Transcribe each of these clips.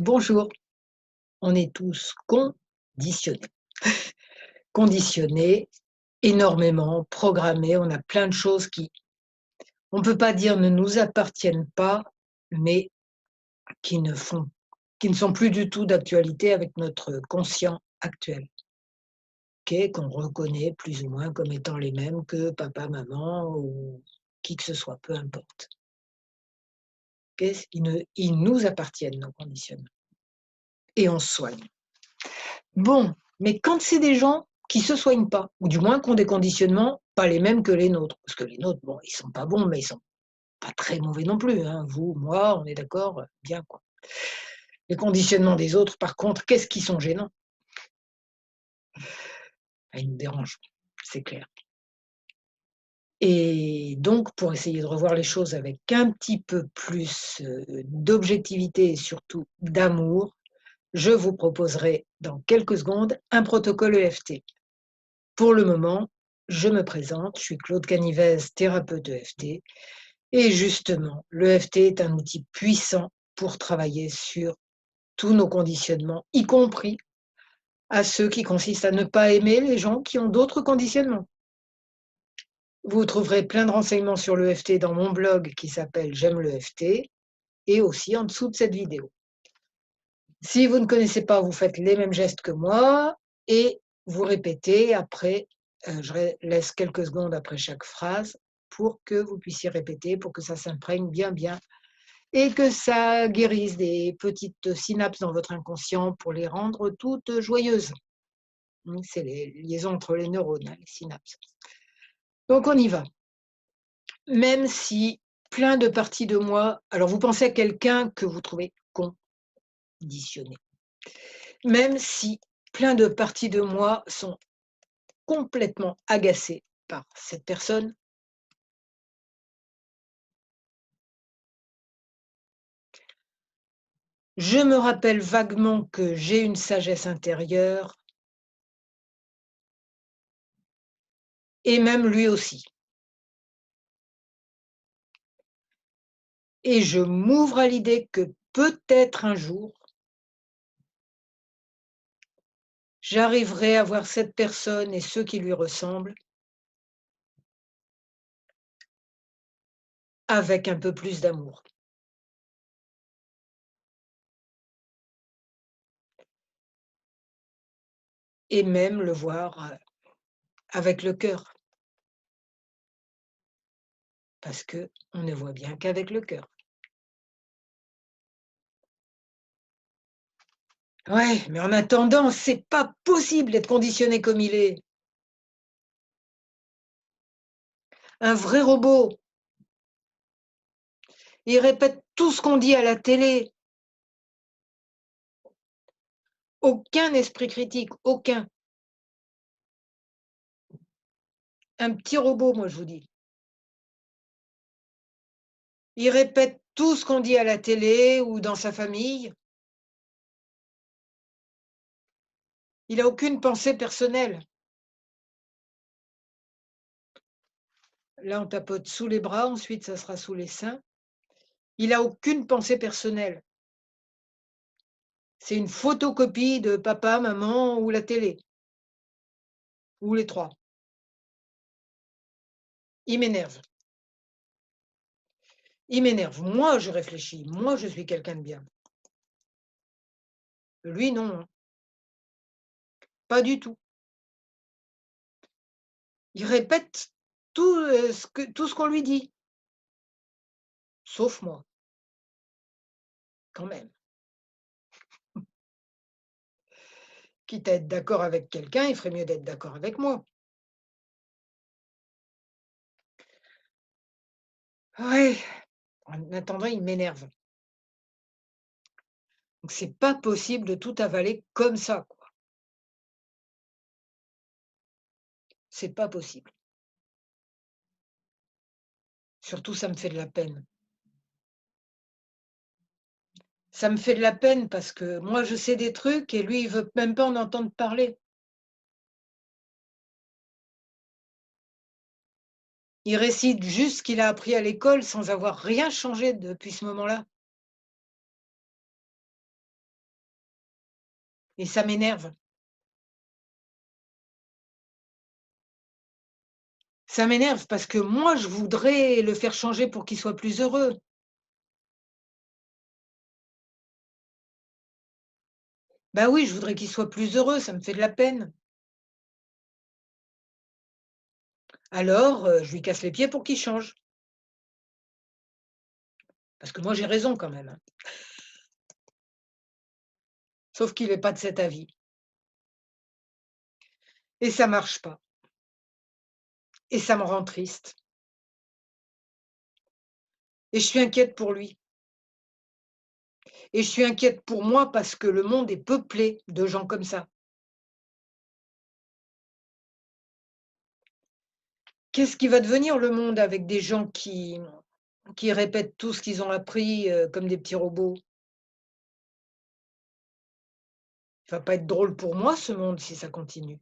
Bonjour, on est tous conditionnés. Conditionnés, énormément, programmés, on a plein de choses qui, on ne peut pas dire ne nous appartiennent pas, mais qui ne sont plus du tout d'actualité avec notre conscient actuel, qu'on reconnaît plus ou moins comme étant les mêmes que papa, maman ou qui que ce soit, peu importe. Ils nous appartiennent, nos conditionnements, et on se soigne. Bon, mais quand c'est des gens qui se soignent pas, ou du moins qui ont des conditionnements pas les mêmes que les nôtres, parce que les nôtres, bon, ils sont pas bons, mais ils sont pas très mauvais non plus, hein. Vous, moi, on est d'accord, bien quoi. Les conditionnements des autres, par contre, qu'est-ce qu'ils sont gênants? Ah, ils nous dérangent, c'est clair. Et donc pour essayer de revoir les choses avec un petit peu plus, d'objectivité et surtout d'amour, je vous proposerai dans quelques secondes un protocole EFT. Pour le moment, je me présente, je suis Claude Canivez, thérapeute EFT et justement, l'EFT est un outil puissant pour travailler sur tous nos conditionnements, y compris à ceux qui consistent à ne pas aimer les gens qui ont d'autres conditionnements. Vous trouverez plein de renseignements sur l'EFT dans mon blog qui s'appelle J'aime l'EFT et aussi en dessous de cette vidéo. Si vous ne connaissez pas, vous faites les mêmes gestes que moi et vous répétez après, laisse quelques secondes après chaque phrase pour que vous puissiez répéter, pour que ça s'imprègne bien, bien et que ça guérisse des petites synapses dans votre inconscient pour les rendre toutes joyeuses. C'est les liaisons entre les neurones, hein, les synapses. Donc on y va. Même si plein de parties de moi alors vous pensez à quelqu'un que vous trouvez conditionné. Même si plein de parties de moi sont complètement agacées par cette personne, je me rappelle vaguement que j'ai une sagesse intérieure et même lui aussi. Et je m'ouvre à l'idée que peut-être un jour, j'arriverai à voir cette personne et ceux qui lui ressemblent avec un peu plus d'amour et même le voir, avec le cœur, parce qu'on ne voit bien qu'avec le cœur. Ouais, mais en attendant, c'est pas possible d'être conditionné comme il est. Un vrai robot, il répète tout ce qu'on dit à la télé. Aucun esprit critique, aucun. Un petit robot, moi je vous dis. Il répète tout ce qu'on dit à la télé ou dans sa famille. Il a aucune pensée personnelle. Là, on tapote sous les bras, ensuite ça sera sous les seins. Il a aucune pensée personnelle. C'est une photocopie de papa, maman ou la télé, ou les 3. Il m'énerve. Il m'énerve. Moi, je réfléchis. Moi, je suis quelqu'un de bien. Lui, non, hein, pas du tout. Il répète tout ce qu'on lui dit, sauf moi, quand même. Quitte à être d'accord avec quelqu'un, il ferait mieux d'être d'accord avec moi. Ouais, en attendant, il m'énerve. Donc c'est pas possible de tout avaler comme ça, quoi. C'est pas possible. Surtout, ça me fait de la peine. Ça me fait de la peine parce que moi, je sais des trucs et lui, il veut même pas en entendre parler. Il récite juste ce qu'il a appris à l'école sans avoir rien changé depuis ce moment-là. et ça m'énerve. Ça m'énerve parce que moi, je voudrais le faire changer pour qu'il soit plus heureux. Bah oui, je voudrais qu'il soit plus heureux, ça me fait de la peine. Alors, je lui casse les pieds pour qu'il change. Parce que moi, j'ai raison quand même, hein. Sauf qu'il est pas de cet avis et ça marche pas et ça me rend triste et je suis inquiète pour lui et je suis inquiète pour moi parce que le monde est peuplé de gens comme ça. Qu'est-ce qui va devenir le monde avec des gens qui répètent tout ce qu'ils ont appris, comme des petits robots? Il va pas être drôle pour moi ce monde si ça continue.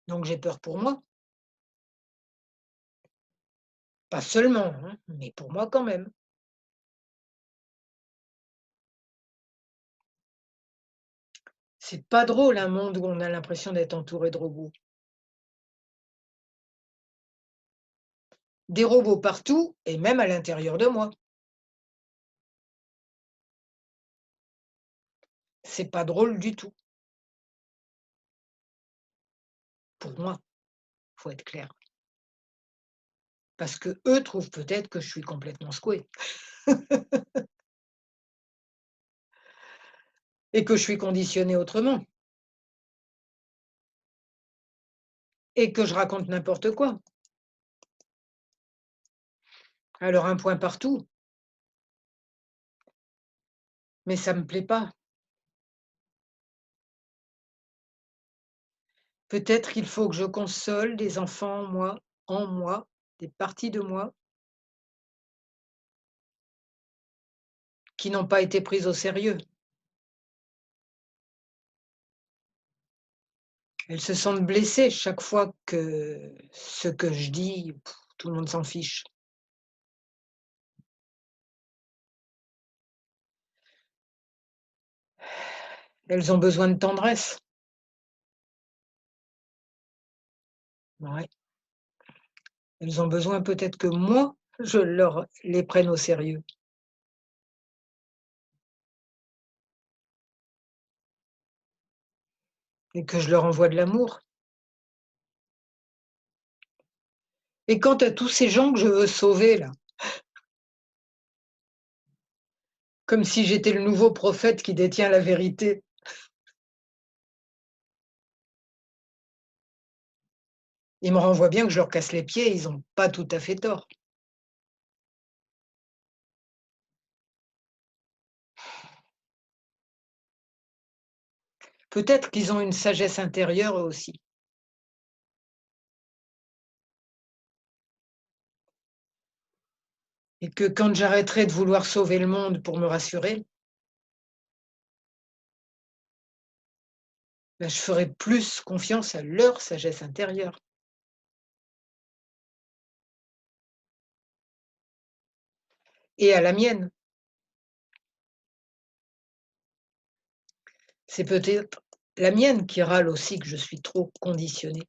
Donc j'ai peur pour moi. Pas seulement, hein, mais pour moi quand même. C'est pas drôle un monde où on a l'impression d'être entouré de robots. Des robots partout et même à l'intérieur de moi. C'est pas drôle du tout, pour moi, faut être clair. Parce qu'eux trouvent peut-être que je suis complètement secouée et que je suis conditionnée autrement et que je raconte n'importe quoi. Alors un point partout, mais ça me plaît pas. Peut-être qu'il faut que je console des enfants en moi, des parties de moi qui n'ont pas été prises au sérieux. Elles se sentent blessées chaque fois que ce que je dis, tout le monde s'en fiche. Elles ont besoin de tendresse. Ouais. Elles ont besoin peut-être que moi, je leur les prenne au sérieux et que je leur envoie de l'amour. Et quant à tous ces gens que je veux sauver là, comme si j'étais le nouveau prophète qui détient la vérité, ils me renvoient bien que je leur casse les pieds, ils ont pas tout à fait tort. Peut-être qu'ils ont une sagesse intérieure eux aussi et que quand j'arrêterai de vouloir sauver le monde pour me rassurer, bah, je ferai plus confiance à leur sagesse intérieure et à la mienne. C'est peut-être la mienne qui râle aussi que je suis trop conditionnée.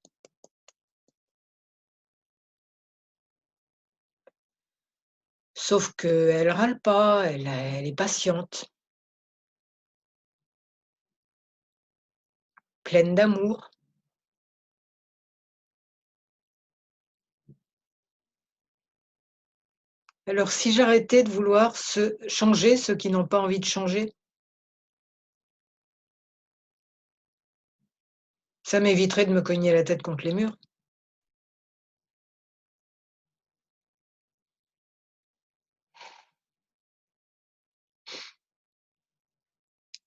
Sauf qu'elle râle pas, elle est patiente, pleine d'amour. Alors si j'arrêtais de vouloir changer ceux qui n'ont pas envie de changer, ça m'éviterait de me cogner la tête contre les murs.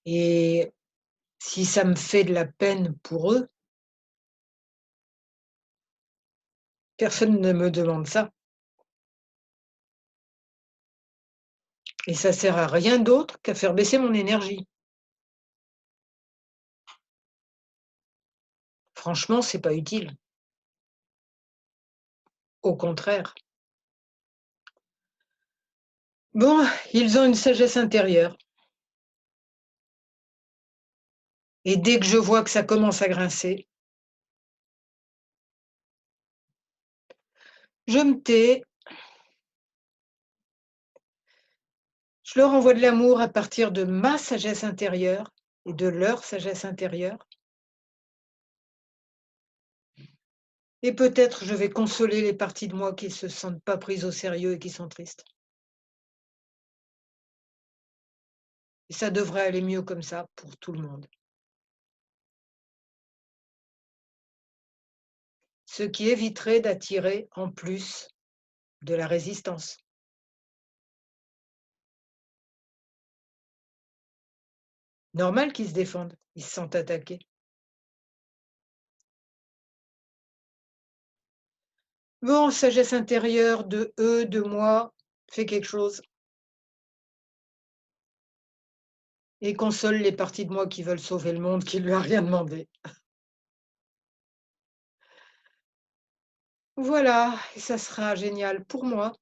Et si ça me fait de la peine pour eux, personne ne me demande ça et ça sert à rien d'autre qu'à faire baisser mon énergie. Franchement, c'est pas utile. Au contraire. Bon, ils ont une sagesse intérieure. Et dès que je vois que ça commence à grincer, je me tais, je leur envoie de l'amour à partir de ma sagesse intérieure et de leur sagesse intérieure. Et peut-être je vais consoler les parties de moi qui ne se sentent pas prises au sérieux et qui sont tristes. Et ça devrait aller mieux comme ça pour tout le monde. Ce qui éviterait d'attirer en plus de la résistance. Normal qu'ils se défendent, ils se sentent attaqués. Bon, sagesse intérieure de eux, de moi, fais quelque chose et console les parties de moi qui veulent sauver le monde, qui ne lui a rien demandé. Voilà, et ça sera génial pour moi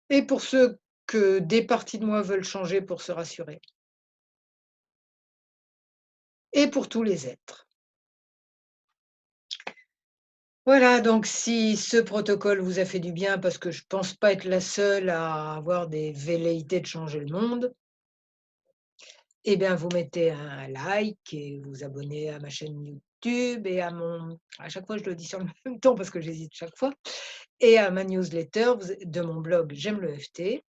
et pour ceux que des parties de moi veulent changer pour se rassurer et pour tous les êtres. Voilà, donc si ce protocole vous a fait du bien, parce que je pense pas être la seule à avoir des velléités de changer le monde, eh bien, vous mettez un like et vous abonnez à ma chaîne YouTube et à chaque fois je le dis sur le même ton parce que j'hésite chaque fois, et à ma newsletter de mon blog J'aime le FT.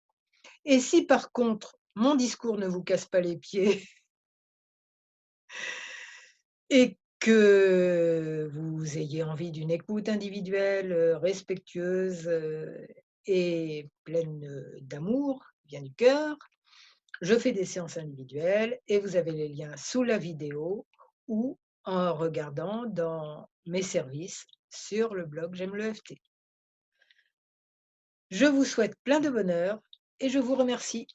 Et si par contre mon discours ne vous casse pas les pieds et que vous ayez envie d'une écoute individuelle, respectueuse, et pleine, d'amour, qui vient du cœur, je fais des séances individuelles et vous avez les liens sous la vidéo ou en regardant dans mes services sur le blog J'aime le FT. Je vous souhaite plein de bonheur et je vous remercie.